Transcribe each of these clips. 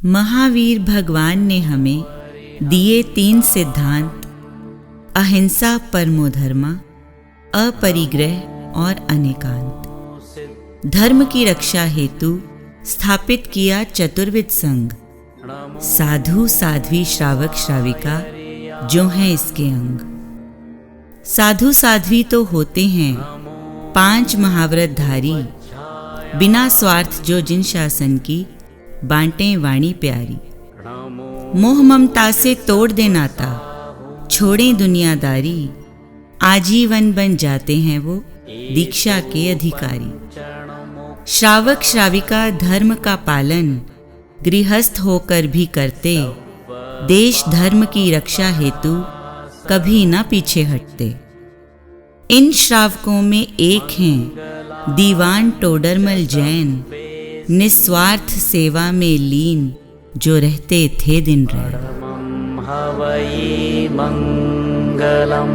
महावीर भगवान ने हमें दिए 3 सिद्धांत: अहिंसा, परमो धर्मा, अपरिग्रह और अनेकांत। धर्म की रक्षा हेतु स्थापित किया चतुर्विध संघ। साधु साध्वी श्रावक श्राविका जो हैं इसके अंग। साधु साध्वी तो होते हैं 5 महाव्रतधारी, बिना स्वार्थ जो जिन शासन की बांटे वाणी प्यारी। मोह ममता से तोड़ दे नाता, छोड़ें दुनियादारी, आजीवन बन जाते हैं वो दीक्षा के अधिकारी। श्रावक श्राविका धर्म का पालन गृहस्थ होकर भी करते, देश धर्म की रक्षा हेतु कभी न पीछे हटते। इन श्रावकों में एक हैं दीवान टोडरमल जैन, निस्वार्थ सेवा में लीन जो रहते थे दिन रात। हवये मंगलम।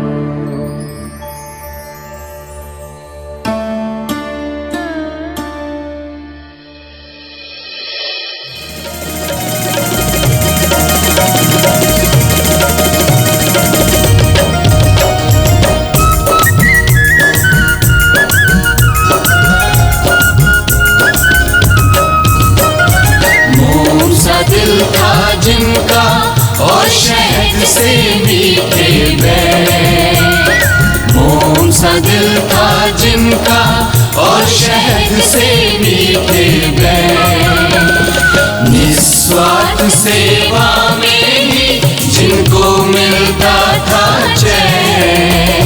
दिल था जिनका और शहद से मीठे बैर, मोम सा दिल था जिनका और शहद से मीठे बैर। निस्वार्थ सेवा में ही जिनको मिलता था चैन,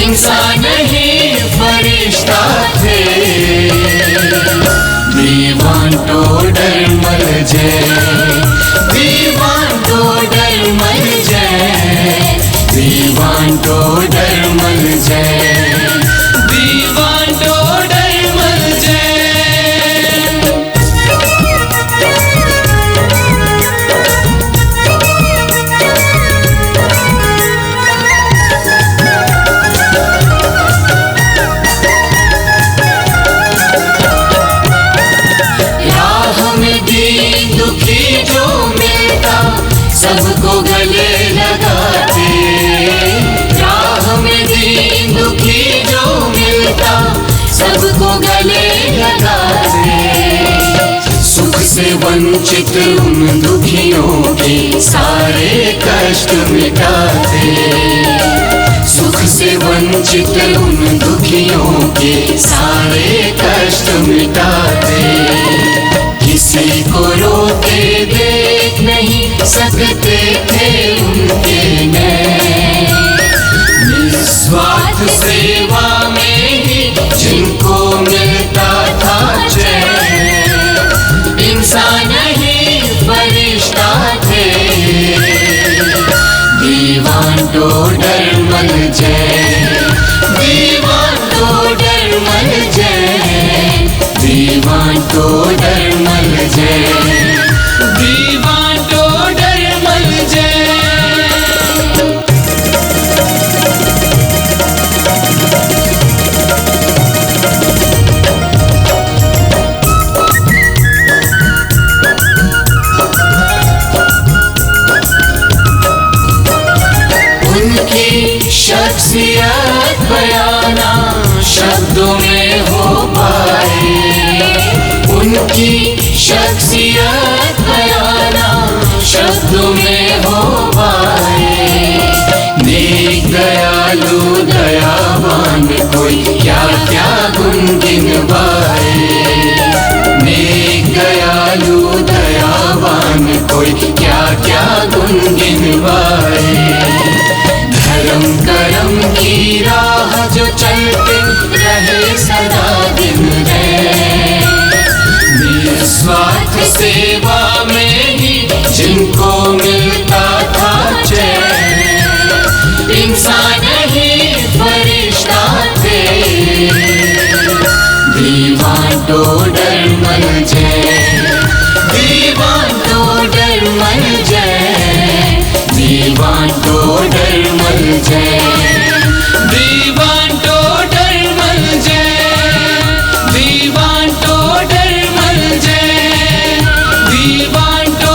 इंसान ही फरिश्ता थे। दीवान टोडरमल जय, दीवान टोडरमल जय, दीवान टोडरमल जय, दीवान टोडरमल जय। दुखी जो मिलता सबको गले लगाते, राह में दीन दुखी जो मिलता सबको गले लगाते। सुख से वंचित उन दुखियों के सारे कष्ट मिटाते, सुख से वंचित उन दुखियों के सारे कष्ट मिटाते। किसी को रोके देख नहीं सकते थे उनके नैन, निस्वार्थ सेवा में ही जिनको मिलता था चैन, इंसान ही फरिश्ता थे। दीवान टोडरमल जय, दीवान टोडरमल जय, दीवान टोडरमल जय, दीवान टोडरमल जय। उनकी शख्सियत बयाना शब्दों में हो पाए, उनकी शख्सियत बयाना शब्दों में हो पाए। नेक दयालु दयावान कोई क्या क्या गुण गिनवाए, नेक दयालु दयावान कोई क्या क्या गुण गिनवाए। धर्म करम की राह जो चलते रहे सदा दिन रहे, निस्वार्थ सेवा में ही जिनको मिलता था चैन, इंसान ही फरिश्ता थे। दीवान टोडरमल जय, दीवान टोडरमल जय, दीवान टोडरमल जय, दीवान टोडरमल जय, दीवान टोडरमल जय, दीवान टोडरमल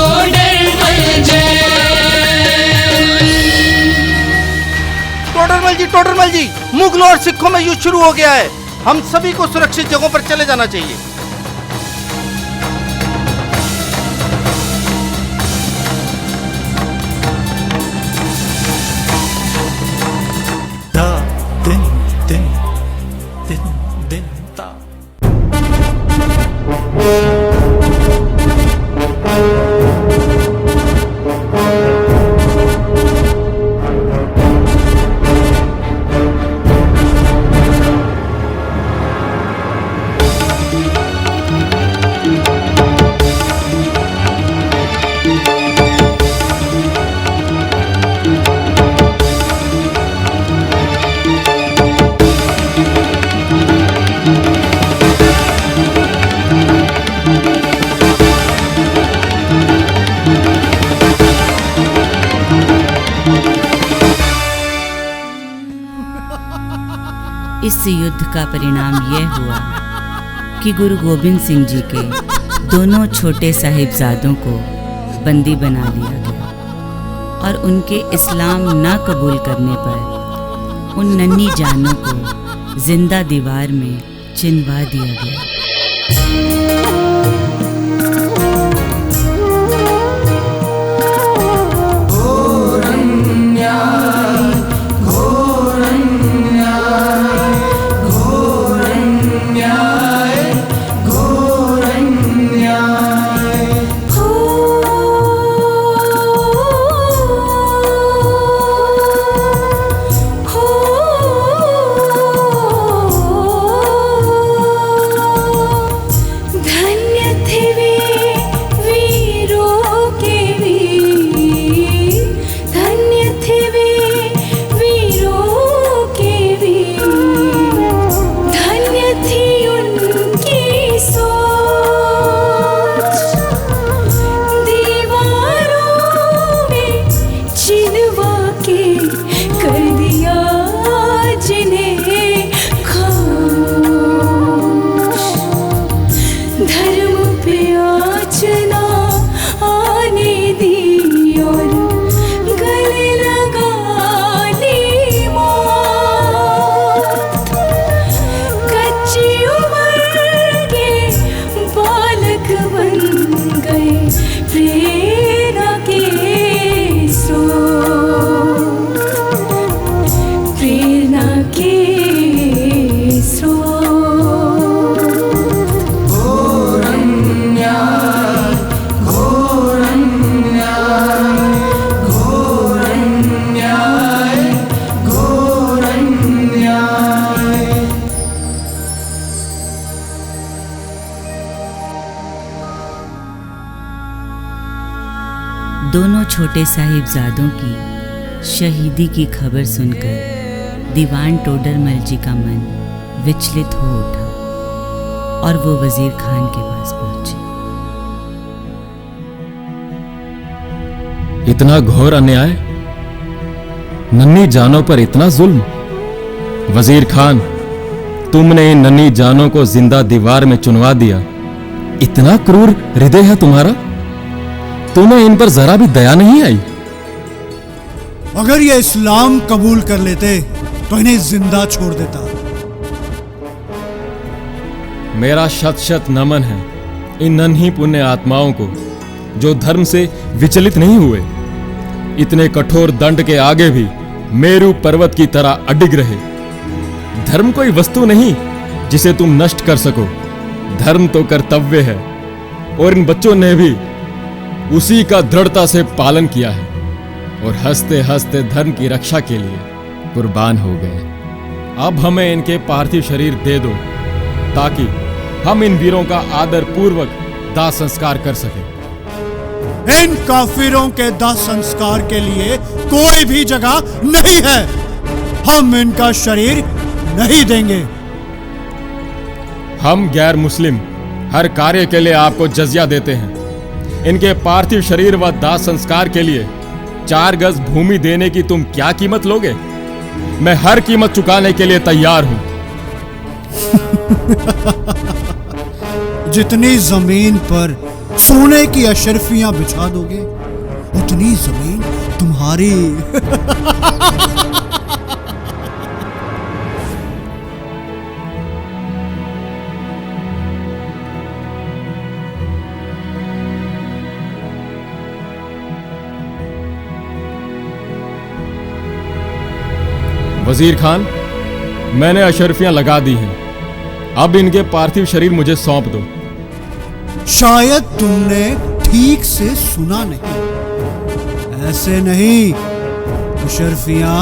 जनरल जी, मुगलों और सिखों में युद्ध शुरू हो गया है। हम सभी को सुरक्षित जगहों पर चले जाना चाहिए। इस युद्ध का परिणाम यह हुआ कि गुरु गोबिंद सिंह जी के दोनों छोटे साहिबजादों को बंदी बना लिया गया और उनके इस्लाम न कबूल करने पर उन नन्ही जानों को जिंदा दीवार में चिनवा दिया गया। दोनों छोटे साहिबजादों की शहीदी की खबर सुनकर दीवान टोडरमल जी का मन विचलित हो उठा और वो वजीर खान के पास पहुंचे। इतना घोर अन्याय, नन्ही जानों पर इतना जुल्म। वजीर खान, तुमने इन नन्ही जानों को जिंदा दीवार में चुनवा दिया। इतना क्रूर हृदय है तुम्हारा, तुम्हें इन पर जरा भी दया नहीं आई। अगर ये इस्लाम कबूल कर लेते तो इन्हें जिंदा छोड़ देता। मेरा शत शत नमन है इन नन्ही पुण्य आत्माओं को जो धर्म से विचलित नहीं हुए, इतने कठोर दंड के आगे भी मेरू पर्वत की तरह अडिग रहे। धर्म कोई वस्तु नहीं जिसे तुम नष्ट कर सको, धर्म तो कर्तव्य है और इन बच्चों ने भी उसी का दृढ़ता से पालन किया है और हंसते हंसते धर्म की रक्षा के लिए कुर्बान हो गए। अब हमें इनके पार्थिव शरीर दे दो ताकि हम इन वीरों का आदर पूर्वक दाह संस्कार कर सकें। इन काफिरों के दाह संस्कार के लिए कोई भी जगह नहीं है। हम इनका शरीर नहीं देंगे। हम गैर मुस्लिम हर कार्य के लिए आपको जजिया देते हैं। इनके पार्थिव शरीर व दाह संस्कार के लिए 4 गज भूमि देने की तुम क्या कीमत लोगे? मैं हर कीमत चुकाने के लिए तैयार हूं। जितनी जमीन पर सोने की अशरफियां बिछा दोगे उतनी जमीन तुम्हारी। वजीर खान, मैंने अशर्फियां लगा दी हैं, अब इनके पार्थिव शरीर मुझे सौंप दो। शायद तुमने ठीक से सुना नहीं। ऐसे नहीं, अशर्फियां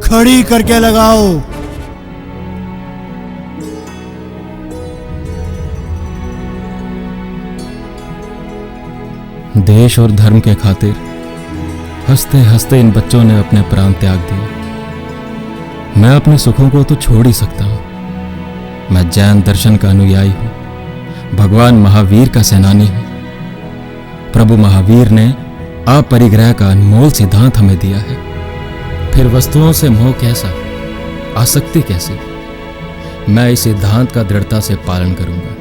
खड़ी करके लगाओ। देश और धर्म के खातिर हंसते हंसते इन बच्चों ने अपने प्राण त्याग दिए। मैं अपने सुखों को तो छोड़ ही सकता हूं। मैं जैन दर्शन का अनुयायी हूं, भगवान महावीर का सेनानी हूं। प्रभु महावीर ने अपरिग्रह का अनमोल सिद्धांत हमें दिया है। फिर वस्तुओं से मोह कैसा, आसक्ति कैसी? मैं इस सिद्धांत का दृढ़ता से पालन करूंगा।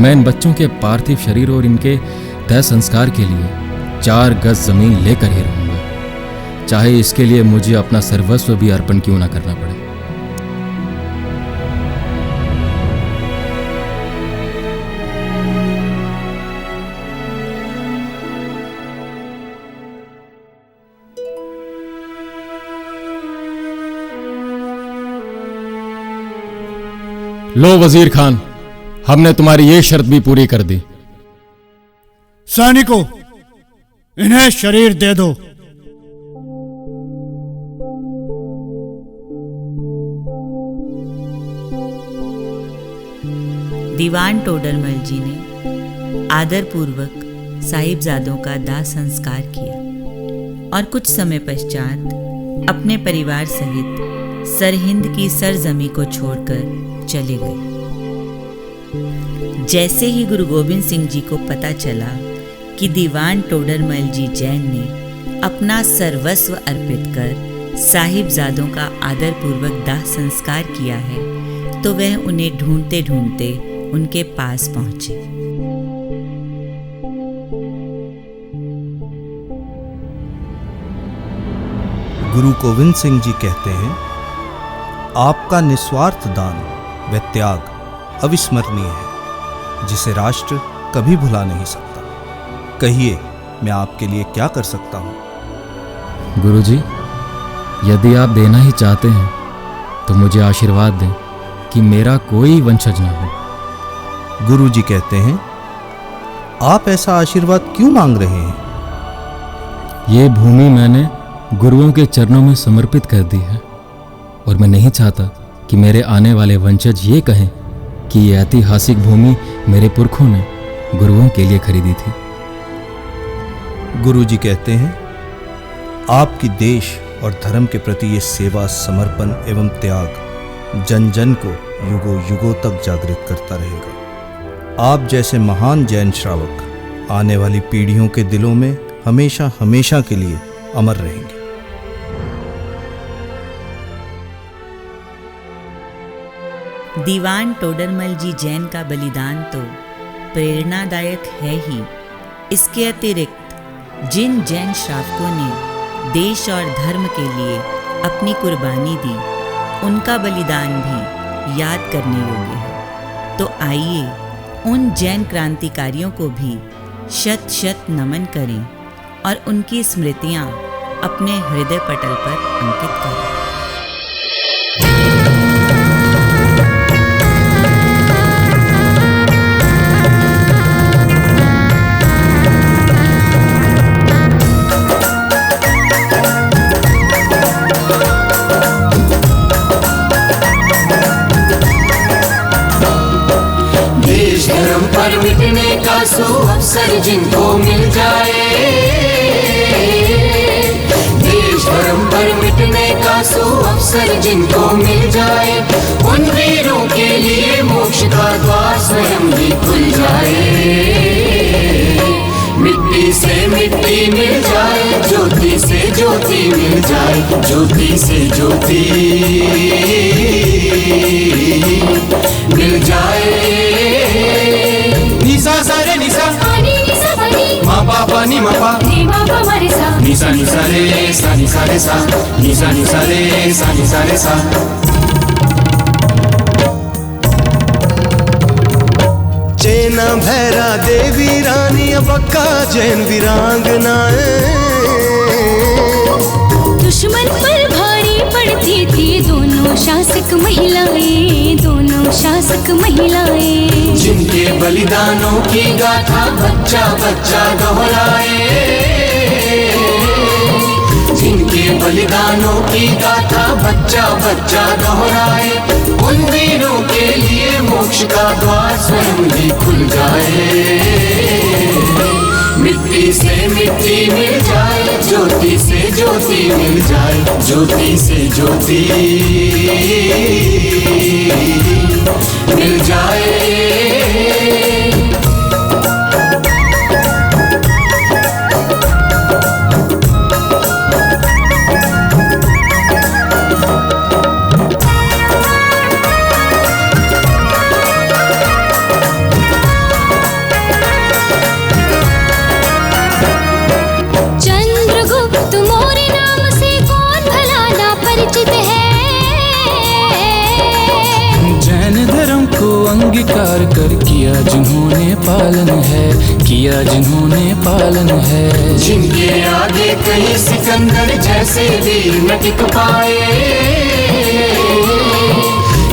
मैं इन बच्चों के पार्थिव शरीर और इनके तय संस्कार के लिए 4 गज जमीन लेकर ही रहूंगा, चाहे इसके लिए मुझे अपना सर्वस्व भी अर्पण क्यों ना करना पड़े। लो वजीर खान, हमने तुम्हारी ये शर्त भी पूरी कर दी। सैनिकों, इन्हें शरीर दे दो। दीवान टोडरमल जी ने आदरपूर्वक साहिबजादों का दाह संस्कार किया और कुछ समय पश्चात अपने परिवार सहित सरहिंद की सरजमी को छोड़कर चले गए। जैसे ही गुरु गोविंद सिंह जी को पता चला कि दीवान टोडरमल जी जैन ने अपना सर्वस्व अर्पित कर साहिबजादों का आदरपूर्वक दाह संस्कार किया है, तो वह उन्हें ढूंढते ढूंढते उनके पास पहुंचे। गुरु गोविंद सिंह जी कहते हैं, आपका निस्वार्थ दान व त्याग अविस्मरणीय है, जिसे राष्ट्र कभी भुला नहीं सकता। कहिए, मैं आपके लिए क्या कर सकता हूं? गुरुजी, यदि आप देना ही चाहते हैं तो मुझे आशीर्वाद दें कि मेरा कोई वंशज न हो। गुरु जी कहते हैं, आप ऐसा आशीर्वाद क्यों मांग रहे हैं? ये भूमि मैंने गुरुओं के चरणों में समर्पित कर दी है और मैं नहीं चाहता कि मेरे आने वाले वंशज ये कहें कि ये ऐतिहासिक भूमि मेरे पुरखों ने गुरुओं के लिए खरीदी थी। गुरु जी कहते हैं, आपकी देश और धर्म के प्रति ये सेवा, समर्पण एवं त्याग जन जन को युगों युगों तक जागृत करता रहेगा। आप जैसे महान जैन श्रावक आने वाली पीढ़ियों के दिलों में हमेशा हमेशा के लिए अमर रहेंगे। दीवान टोडरमल जी जैन का बलिदान तो प्रेरणादायक है ही, इसके अतिरिक्त जिन जैन श्रावकों ने देश और धर्म के लिए अपनी कुर्बानी दी, उनका बलिदान भी याद करने योग्य है। तो आइए उन जैन क्रांतिकारियों को भी शत शत नमन करें और उनकी स्मृतियां अपने हृदय पटल पर अंकित करें। पर मिटने का सो अवसर जिनको मिल जाए, देश धर्म पर मिटने का सो अवसर जिनको मिल जाए, उन वीरों के लिए मोक्ष का द्वार स्वयं भी खुल जाए। मिट्टी से मिट्टी मिल जाए, ज्योति से ज्योति मिल जाए, ज्योति से ज्योति मिल जाए। निसा सारे निसा पानी निसा पानी मा पा पानी मा पा रे मा पा मा रे सा निसा निसा रे सा निसा रे सा निसा निसा रे सा निसा रे सा। चेना भैरा देवी रानी बक्का जैन वीरांगनाएं, दुश्मन पर भारी पड़ बढ़ती थी दोनों शासक महिलाएं, दोनों शासक महिलाएं। जिनके बलिदानों की गाथा बच्चा बच्चा दोहराए, जिनके बलिदानों की गाथा बच्चा बच्चा दोहराए, उन वीरों के लिए मोक्ष का द्वार स्वयं ही खुल जाए। मिट्टी से मिट्टी मिल जाए, ज्योति से ज्योति मिल जाए, ज्योति से ज्योति मिल जाए। अंगीकार कर किया जिन्होंने पालन है, किया जिन्होंने पालन है। जिनके आगे कई सिकंदर जैसे वीर न टिक पाए,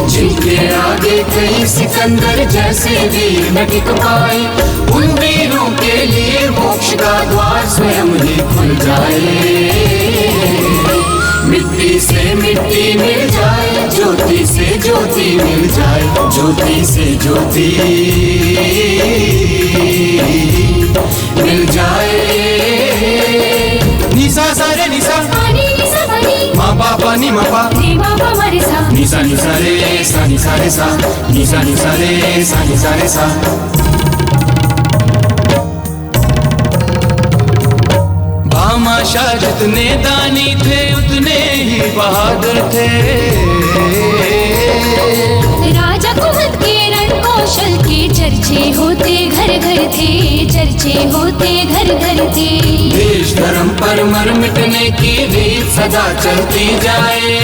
जिनके आगे कई सिकंदर जैसे वीर न टिक पाए, उन वीरों के लिए मोक्ष का द्वार स्वयं ही खुल जाए। मिट्टी से मिट्टी मिल जाए, ज्योति से ज्योति मिल जाए, ज्योति से ज्योति मिल जाए। निसा सारे निसा मा पा पा नी मा पा निसा निसा रे सा निसा रे सा, निसा निसा रे सा निसा रे सा। भामाशाह जितने दानी थे उतने ही बहादुर थे, राजा कुमुद के रण कौशल के चर्चे होते घर घर थे, चर्चे होते घर घर थे। देश धर्म पर मर मिटने की रीत सदा चलती जाए,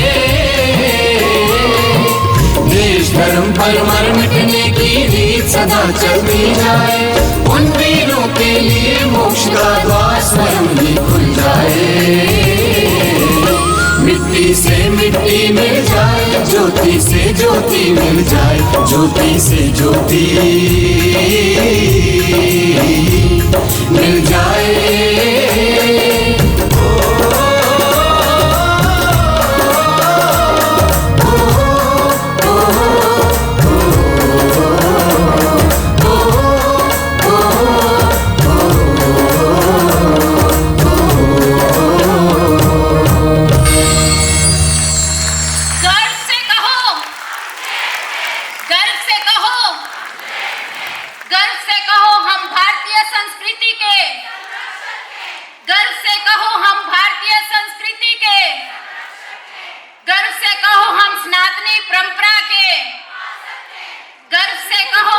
देश धर्म पर मर मिटने की रीत सदा चलती जाए। उन वीरों के लिए मोक्ष का द्वार स्वयं ही खुल जाए। मिट्टी से मिट्टी मिल जाए, ज्योति से ज्योति मिल जाए, ज्योति से ज्योति मिल जाए। गर्व से कहो